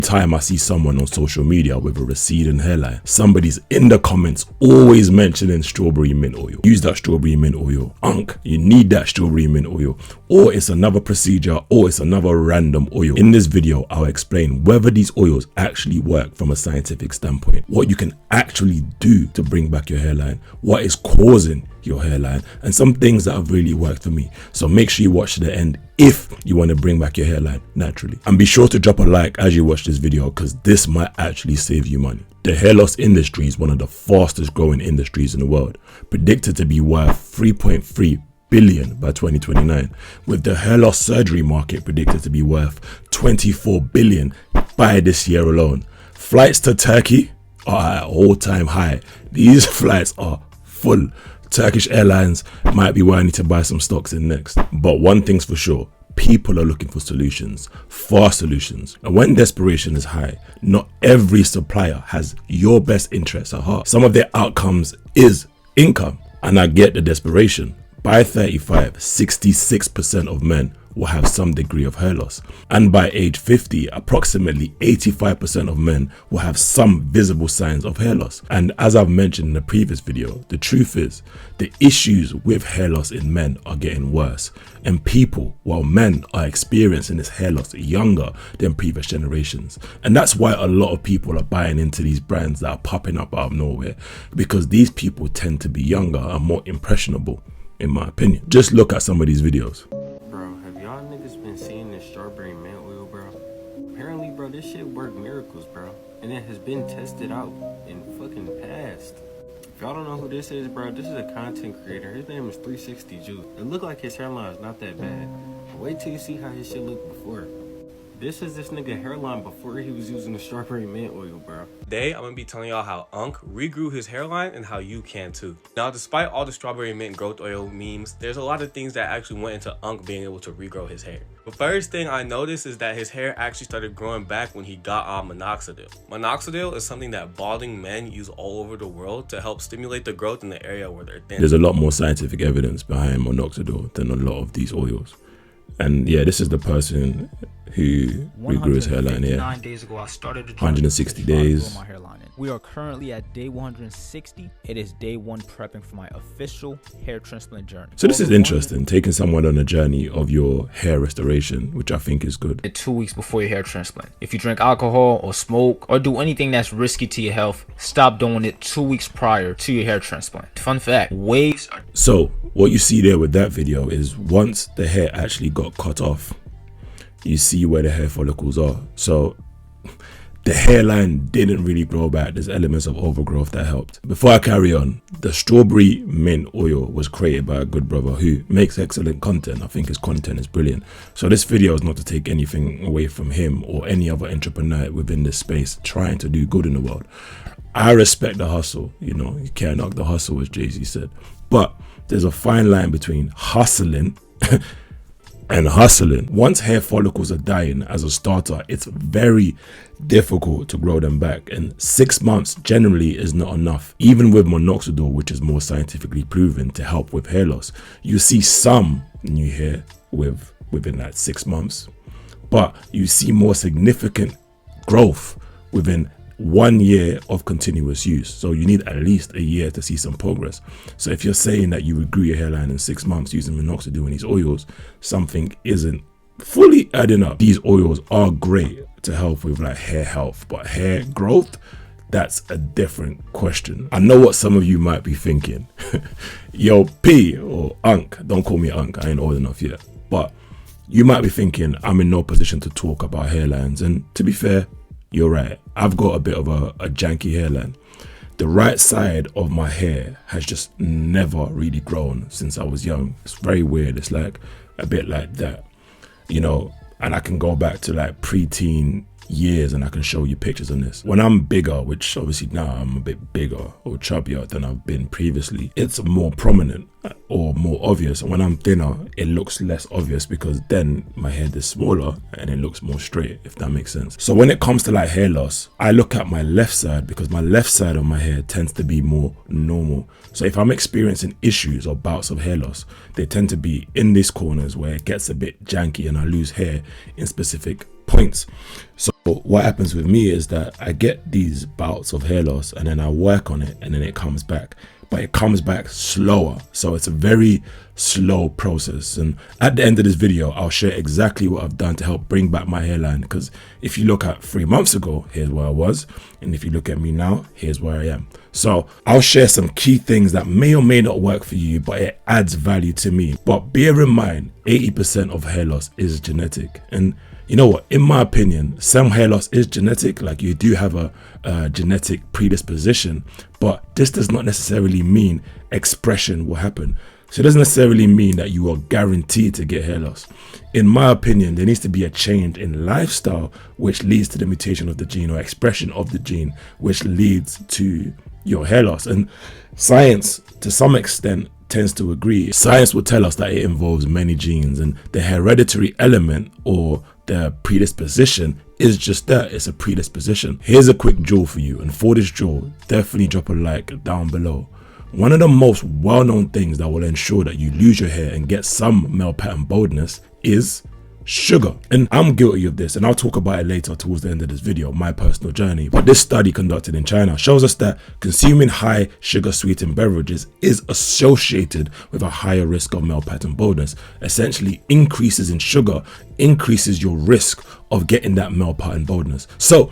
Time I see someone on social media with a receding hairline, somebody's in the comments always mentioning strawberry mint oil. Use that strawberry mint oil. You need that strawberry mint oil, or it's another procedure, or it's another random oil. In this video, I'll explain whether these oils actually work from a scientific standpoint, what you can actually do to bring back your hairline, what is causing your hairline, and some things that have really worked for me. So make sure you watch to the end if you want to bring back your hairline naturally. And be sure to drop a like as you watch this video, because this might actually save you money. The hair loss industry is one of the fastest growing industries in the world, predicted to be worth 3.3 billion by 2029, with the hair loss surgery market predicted to be worth 24 billion by this year alone. Flights to Turkey are at all-time high. These flights are full. Turkish Airlines might be where I need to buy some stocks in next. But one thing's for sure, people are looking for solutions, fast solutions. And when desperation is high, not every supplier has your best interests at heart. Some of their outcomes is income, and I get the desperation. By 35, 66% of men will have some degree of hair loss. And by age 50, approximately 85% of men will have some visible signs of hair loss. And as I've mentioned in the previous video, the truth is the issues with hair loss in men are getting worse. And people, while men are experiencing this hair loss younger than previous generations. And that's why a lot of people are buying into these brands that are popping up out of nowhere, because these people tend to be younger and more impressionable, in my opinion. Just look at some of these videos. Y'all niggas been seeing this strawberry mint oil, bro? Apparently, bro, this shit work miracles, bro. And it has been tested out in fucking past. If y'all don't know who this is, bro, this is a content creator. His name is 360 Juice. It looked like his hairline is not that bad. But wait till you see how his shit looked before. This is this nigga hairline before he was using the strawberry mint oil, bro. Today, I'm gonna be telling y'all how regrew his hairline and how you can too. Now, despite all the strawberry mint growth oil memes, there's a lot of things that actually went into being able to regrow his hair. The first thing I noticed is that his hair actually started growing back when he got on minoxidil. Minoxidil is something that balding men use all over the world to help stimulate the growth in the area where they're thin. There's a lot more scientific evidence behind minoxidil than a lot of these oils. And yeah, this is the person who regrew his hairline here. 160 days. We are currently at day 160. It is day 1 prepping for my official hair transplant journey. So this is interesting, taking someone on a journey of your hair restoration, which I think is good. 2 weeks before your hair transplant. If you drink alcohol or smoke or do anything that's risky to your health, stop doing it 2 weeks prior to your hair transplant. Fun fact, waves are... So what you see there with that video is once the hair actually got cut off, you see where the hair follicles are. So the hairline didn't really grow back. There's elements of overgrowth that helped. Before I carry on, the strawberry mint oil was created by a good brother who makes excellent content. I think his content is brilliant. So this video is not to take anything away from him or any other entrepreneur within this space trying to do good in the world. I respect the hustle. You know, you can't knock the hustle, as Jay-Z said. But there's a fine line between hustling and hustling. Once hair follicles are dying as a starter, it's very difficult to grow them back, and 6 months generally is not enough. Even with minoxidil, which is more scientifically proven to help with hair loss, you see some new hair within that 6 months, but you see more significant growth within 1 year of continuous use. So you need at least a year to see some progress. So if you're saying that you regrew your hairline in 6 months using minoxidil and these oils, something isn't fully adding up. These oils are great to help with like hair health, but hair growth, that's a different question. I know what some of you might be thinking. Yo, P or Unc, don't call me Unc, I ain't old enough yet. But you might be thinking I'm in no position to talk about hairlines, and to be fair, you're right. I've got a bit of a janky hairline. The right side of my hair has just never really grown since I was young. It's very weird. It's like a bit like that, you know, and I can go back to like preteen years and I can show you pictures on this. When I'm bigger, which obviously now I'm a bit bigger or chubbier than I've been previously, it's more prominent. or more obvious. And when I'm thinner, it looks less obvious because then my head is smaller and it looks more straight, if that makes sense. So when it comes to like hair loss, I look at my left side because my left side of my hair tends to be more normal. So if I'm experiencing issues or bouts of hair loss, they tend to be in these corners where it gets a bit janky and I lose hair in specific points. So what happens with me is that I get these bouts of hair loss and then I work on it and then it comes back, but it comes back slower. So it's a very slow process. And at the end of this video, I'll share exactly what I've done to help bring back my hairline. Because if you look at 3 months ago, here's where I was. And if you look at me now, here's where I am. So I'll share some key things that may or may not work for you, but it adds value to me. But bear in mind, 80% of hair loss is genetic. And you know what, in my opinion, some hair loss is genetic. Like you do have a genetic predisposition, but this does not necessarily mean expression will happen. So it doesn't necessarily mean that you are guaranteed to get hair loss. In my opinion, there needs to be a change in lifestyle, which leads to the mutation of the gene or expression of the gene, which leads to your hair loss. And science, to some extent, tends to agree. Science will tell us that it involves many genes, and the hereditary element or the predisposition is just that, it's a predisposition. Here's a quick jewel for you, and for this jewel, definitely drop a like down below. One of the most well-known things that will ensure that you lose your hair and get some male pattern baldness is sugar. And I'm guilty of this, and I'll talk about it later towards the end of this video, my personal journey. But this study conducted in China shows us that consuming high sugar sweetened beverages is associated with a higher risk of male pattern baldness. Essentially, increases in sugar increases your risk of getting that male pattern baldness. So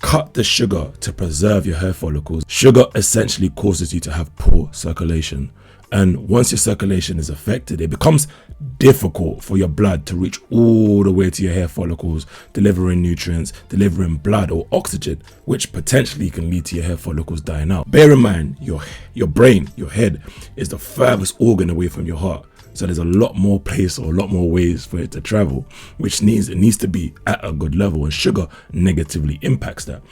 cut the sugar to preserve your hair follicles. Sugar essentially causes you to have poor circulation. And once your circulation is affected, it becomes difficult for your blood to reach all the way to your hair follicles, delivering nutrients, delivering blood or oxygen, which potentially can lead to your hair follicles dying out. Bear in mind, your brain, your head, is the furthest organ away from your heart. So there's a lot more place or a lot more ways for it to travel, which means it needs to be at a good level, and sugar negatively impacts that.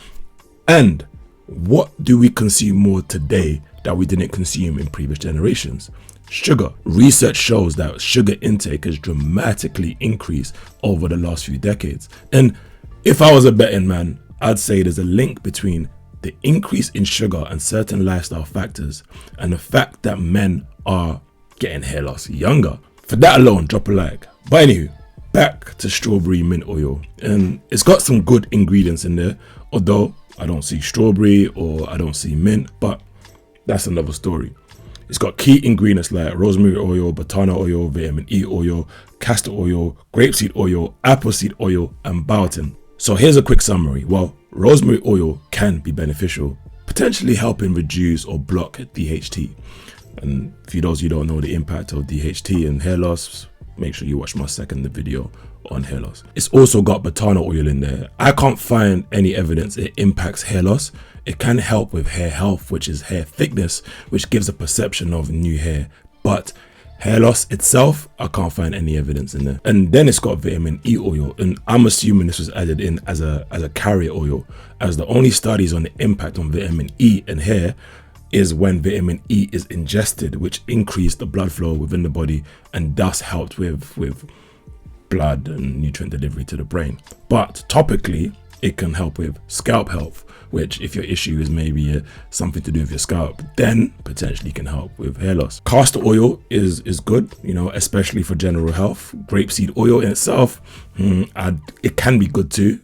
And what do we consume more today that we didn't consume in previous generations? Sugar. Research shows that sugar intake has dramatically increased over the last few decades. And if I was a betting man, I'd say there's a link between the increase in sugar and certain lifestyle factors and the fact that men are getting hair loss younger. For that alone, drop a like. But anyway, back to strawberry mint oil. And it's got some good ingredients in there, although I don't see strawberry or I don't see mint, but that's another story. It's got key ingredients like rosemary oil, batana oil, vitamin E oil, castor oil, grapeseed oil, appleseed oil, and biotin. So here's a quick summary. Well, rosemary oil can be beneficial, potentially helping reduce or block DHT. And for those of you who don't know the impact of DHT and hair loss, make sure you watch my second video on hair loss. It's also got batana oil in there. I can't find any evidence it impacts hair loss. It can help with hair health, which is hair thickness, which gives a perception of new hair. But hair loss itself, I can't find any evidence in there. And then it's got vitamin E oil, and I'm assuming this was added in as a carrier oil, as the only studies on the impact on vitamin E in hair is when vitamin E is ingested, which increased the blood flow within the body and thus helped with blood and nutrient delivery to the brain. But topically, it can help with scalp health, which if your issue is maybe something to do with your scalp, then potentially can help with hair loss. Castor oil is good, you know, especially for general health. Grapeseed oil in itself, it can be good too.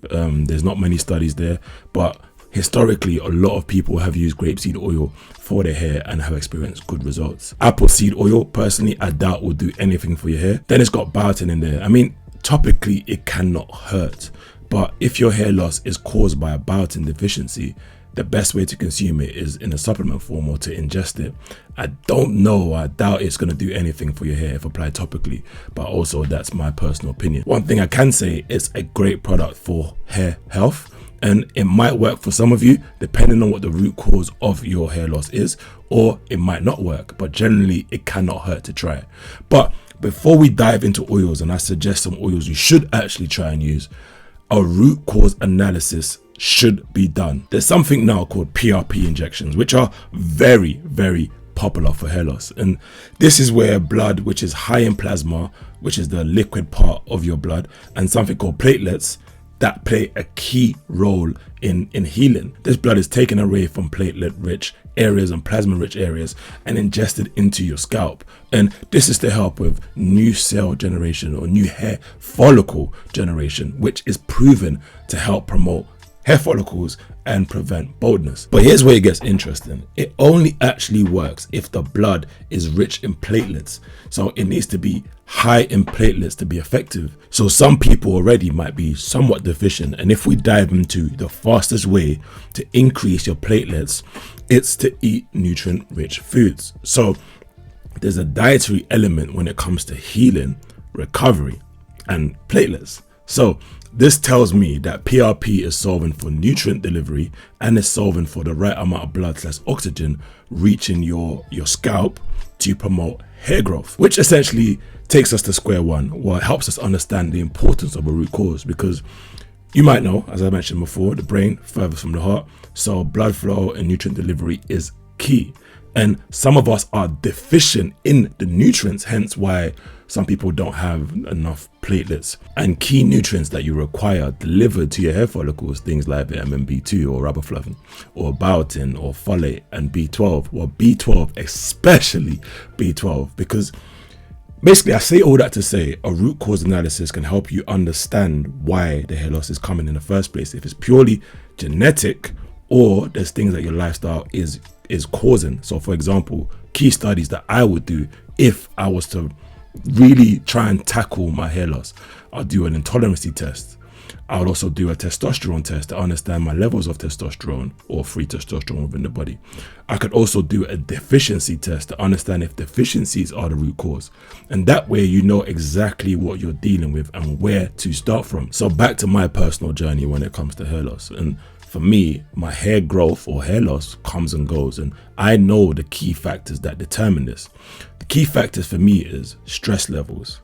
There's not many studies there, but historically, a lot of people have used grapeseed oil for their hair and have experienced good results. Appleseed oil, personally, I doubt will do anything for your hair. Then it's got biotin in there. I mean, topically, it cannot hurt. But if your hair loss is caused by a biotin deficiency, the best way to consume it is in a supplement form or to ingest it. I don't know, I doubt it's going to do anything for your hair if applied topically, but also that's my personal opinion. One thing I can say, it's a great product for hair health. And it might work for some of you, depending on what the root cause of your hair loss is, or it might not work, but generally it cannot hurt to try it. But before we dive into oils, and I suggest some oils you should actually try and use, a root cause analysis should be done. There's something now called PRP injections, which are very, very popular for hair loss. And this is where blood, which is high in plasma, which is the liquid part of your blood, and something called platelets, that play a key role in healing. This blood is taken away from platelet rich areas and plasma rich areas and ingested into your scalp. And this is to help with new cell generation or new hair follicle generation, which is proven to help promote hair follicles and prevent baldness. But here's where it gets interesting. It only actually works if the blood is rich in platelets. So it needs to be high in platelets to be effective. So some people already might be somewhat deficient. And if we dive into the fastest way to increase your platelets, it's to eat nutrient rich foods. So there's a dietary element when it comes to healing, recovery, and platelets. So this tells me that PRP is solving for nutrient delivery and is solving for the right amount of blood / oxygen reaching your scalp to promote hair growth, which essentially takes us to square one, or helps us understand the importance of a root cause. Because you might know, as I mentioned before, the brain furthest from the heart, so blood flow and nutrient delivery is key. And some of us are deficient in the nutrients, hence why some people don't have enough platelets and key nutrients that you require delivered to your hair follicles, things like vitamin B2 or riboflavin or biotin or folate and B12. Well, B12, especially B12, because basically I say all that to say a root cause analysis can help you understand why the hair loss is coming in the first place. If it's purely genetic or there's things that your lifestyle is causing. So for example, key studies that I would do if I was to really try and tackle my hair loss, I'll do an intolerancy test. I would also do a testosterone test to understand my levels of testosterone or free testosterone within the body. I could also do a deficiency test to understand if deficiencies are the root cause. And that way you know exactly what you're dealing with and where to start from. So back to my personal journey when it comes to hair loss. And for me, my hair growth or hair loss comes and goes, and I know the key factors that determine this. The key factors for me is stress levels,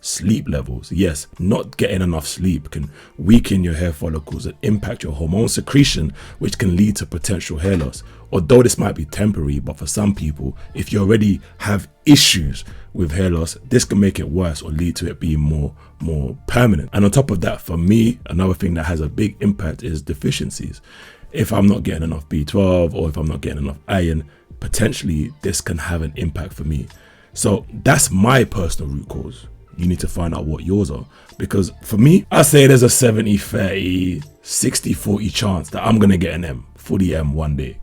sleep levels. Yes, not getting enough sleep can weaken your hair follicles and impact your hormone secretion, which can lead to potential hair loss. Although this might be temporary, but for some people, if you already have issues with hair loss, this can make it worse or lead to it being more permanent. And on top of that, for me, another thing that has a big impact is deficiencies. If I'm not getting enough B12 or if I'm not getting enough iron, potentially this can have an impact for me. So that's my personal root cause. You need to find out what yours are, because for me, I say there's a 70, 30, 60, 40 chance that I'm gonna get an M, fully M one day.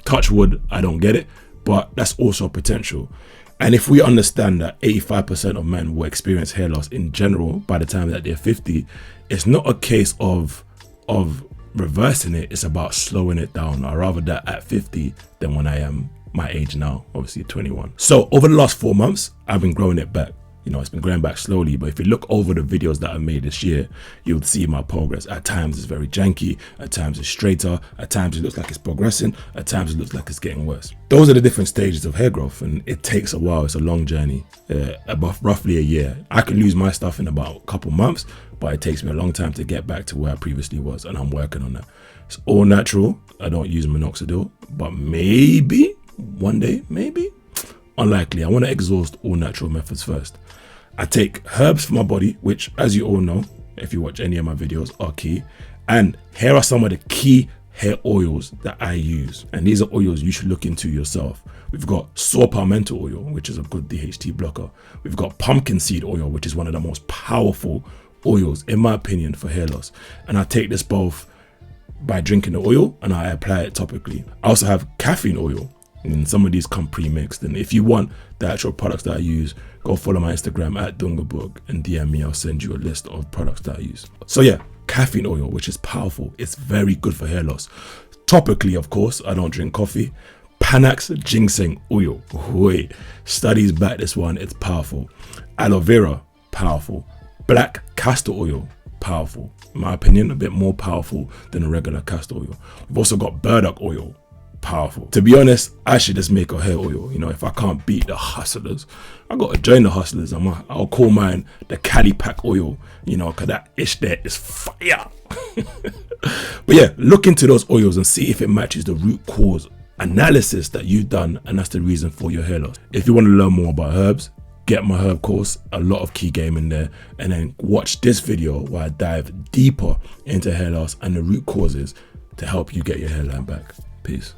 Touch wood, I don't get it, but that's also potential. And if we understand that 85% of men will experience hair loss in general by the time that they're 50, it's not a case of reversing it, it's about slowing it down. I'd rather that at 50 than when I am my age now, obviously 21. So over the last 4 months, I've been growing it back. You know, it's been growing back slowly, but if you look over the videos that I made this year, you'll see my progress. At times it's very janky, at times it's straighter, at times it looks like it's progressing, at times it looks like it's getting worse. Those are the different stages of hair growth, and it takes a while. It's a long journey, about roughly a year. I can lose my stuff in about a couple months, but it takes me a long time to get back to where I previously was, and I'm working on that. It's all natural. I don't use minoxidil, but maybe one day, maybe. Unlikely. I want to exhaust all natural methods first. I take herbs for my body, which, as you all know, if you watch any of my videos, are key. And here are some of the key hair oils that I use. And these are oils you should look into yourself. We've got saw palmetto oil, which is a good DHT blocker. We've got pumpkin seed oil, which is one of the most powerful oils, in my opinion, for hair loss. And I take this both by drinking the oil and I apply it topically. I also have caffeine oil. And some of these come pre-mixed. And if you want the actual products that I use, go follow my Instagram at Dungabook and DM me. I'll send you a list of products that I use. So yeah, caffeine oil, which is powerful. It's very good for hair loss. Topically, of course, I don't drink coffee. Panax ginseng oil. Wait, studies back this one. It's powerful. Aloe vera, powerful. Black castor oil, powerful. In my opinion, a bit more powerful than a regular castor oil. We've also got burdock oil. Powerful. To be honest, I should just make a hair oil. You know, if I can't beat the hustlers, I gotta join the hustlers. I'll call mine the Cali Pack oil, you know, because that ish there is fire. But yeah, look into those oils and see if it matches the root cause analysis that you've done, and that's the reason for your hair loss. If you want to learn more about herbs, get my herb course, a lot of key game in there, and then watch this video where I dive deeper into hair loss and the root causes to help you get your hairline back. Peace.